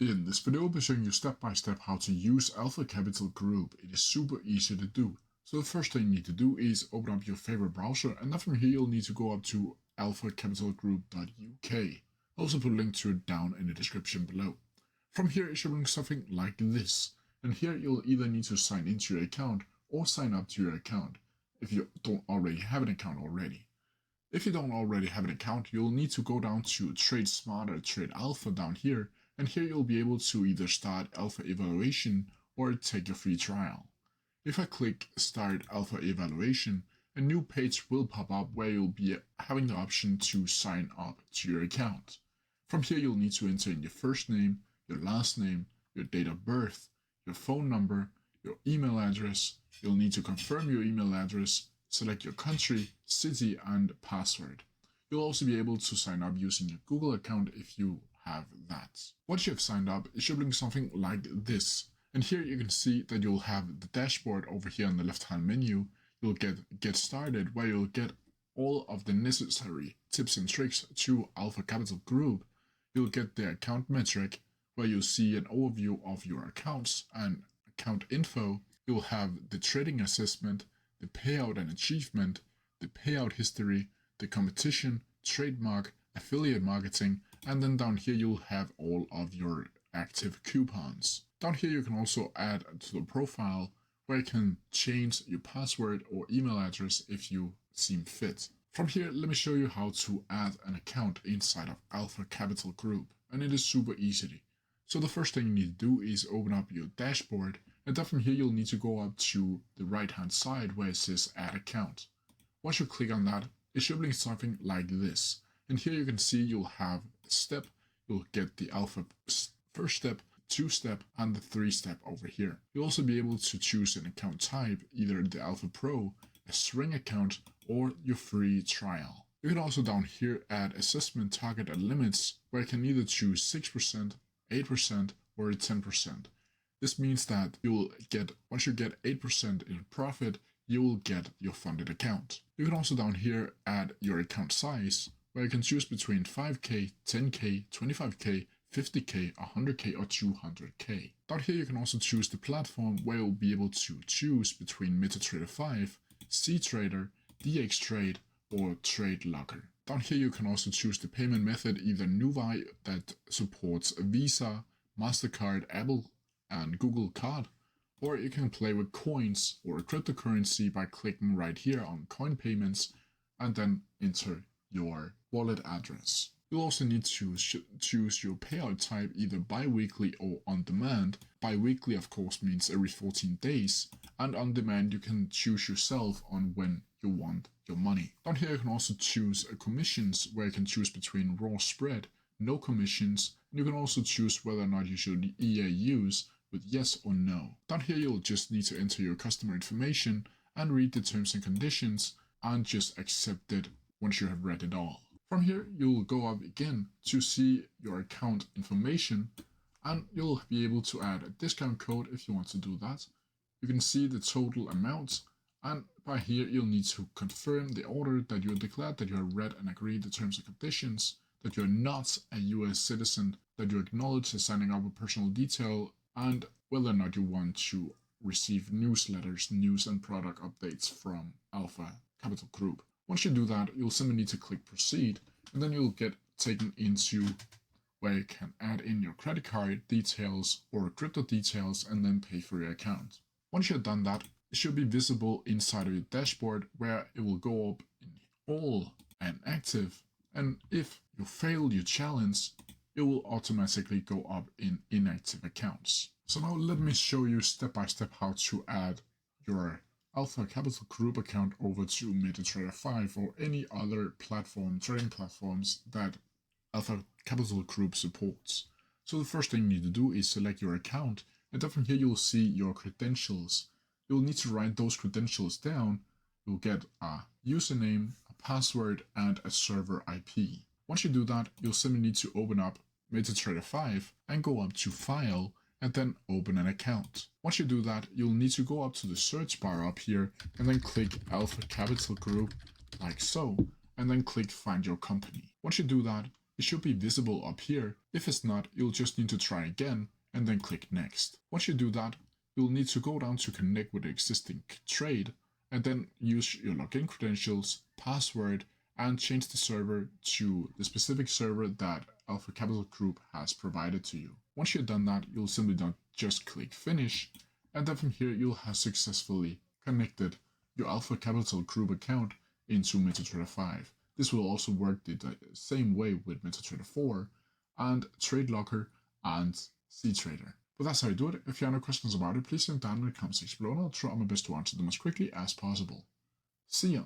In this video, I'll be showing you step by step how to use Alpha Capital Group. It is super easy to do. So the first thing you need to do is open up your favorite browser, and then from here you'll need to go up to alphacapitalgroup.uk. I'll also put a link to it down in the description below. From here it should look something like this, and here you'll either need to sign into your account or sign up to your account if you don't already have an account already. If you don't already have an account, you'll need to go down to Trade Smart or Trade Alpha down here, and here you'll be able to either start alpha evaluation or take a free trial. If I click Start Alpha Evaluation, a new page will pop up where you'll be having the option to sign up to your account. From here you'll need to enter in your first name, your last name, your date of birth, your phone number, your email address. You'll need to confirm your email address, select your country, city, and password. You'll also be able to sign up using your Google account if you have that. Once you have signed up, it should look something like this. And here you can see that you'll have the dashboard over here on the left-hand menu. You'll get started, where you'll get all of the necessary tips and tricks to Alpha Capital Group. You'll get the account metric, where you'll see an overview of your accounts and account info. You'll have the trading assessment, the payout and achievement, the payout history, the competition, trademark, affiliate marketing, and then down here you'll have all of your active coupons. Down here you can also add to the profile, where you can change your password or email address if you seem fit. From here, let me show you how to add an account inside of Alpha Capital Group, and it is super easy. So the first thing you need to do is open up your dashboard, and then from here you'll need to go up to the right hand side where it says Add Account. Once you click on that, it should be something like this. And here you can see you'll have a step, you'll get the Alpha first step, 2-step, and the 3-step over here. You'll also be able to choose an account type, either the Alpha Pro, a string account, or your free trial. You can also down here add assessment target and limits, where you can either choose 6%, 8%, or 10%. This means that once you get 8% in profit, you will get your funded account. You can also down here add your account size, where you can choose between 5k, 10k, 25k, 50k, 100k, or 200k. Down here you can also choose the platform, where you'll be able to choose between MetaTrader 5, CTrader, DXTrade, or TradeLocker. Down here you can also choose the payment method, either Nuvei that supports Visa, MasterCard, Apple, and Google Card, or you can play with coins or a cryptocurrency by clicking right here on coin payments and then enter your wallet address. You'll also need to choose your payout type, either bi-weekly or on demand. Bi-weekly of course means every 14 days, and on demand you can choose yourself on when you want your money. Down here you can also choose commissions, where you can choose between raw spread, no commissions, and you can also choose whether or not you should EAUs with yes or no. Down here you'll just need to enter your customer information and read the terms and conditions and just accept it once you have read it all. From here you'll go up again to see your account information, and you'll be able to add a discount code if you want to do that. You can see the total amount, and by here you'll need to confirm the order, that you declared that you have read and agreed the terms and conditions, that you're not a US citizen, that you acknowledge the signing up with personal detail, and whether or not you want to receive newsletters, news and product updates from Alpha Capital Group. Once you do that, you'll simply need to click Proceed, and then you'll get taken into where you can add in your credit card details or crypto details and then pay for your account. Once you've done that, it should be visible inside of your dashboard, where it will go up in all and active, and if you fail your challenge, it will automatically go up in inactive accounts. So now let me show you step by step how to add your Alpha Capital Group account over to MetaTrader 5 or any other trading platforms that Alpha Capital Group supports. So the first thing you need to do is select your account, and then from here you'll see your credentials. You'll need to write those credentials down. You'll get a username, a password, and a server IP. Once you do that, you'll simply need to open up MetaTrader 5 and go up to File and then open an account. Once you do that, you'll need to go up to the search bar up here and then click Alpha Capital Group like so, and then click Find Your Company. Once you do that, It should be visible up here. If it's not, you'll just need to try again and then click next. Once you do that, you'll need to go down to connect with the existing trade and then use your login credentials, password, and change the server to the specific server that Alpha Capital Group has provided to you. Once you've done that, you'll simply just click finish, and then from here you'll have successfully connected your Alpha Capital Group account into MetaTrader 5. This will also work the same way with MetaTrader 4 and TradeLocker and CTrader. But that's how you do it. If you have any questions about it, please leave them down in the comment section below and I'll try my best to answer them as quickly as possible. See ya!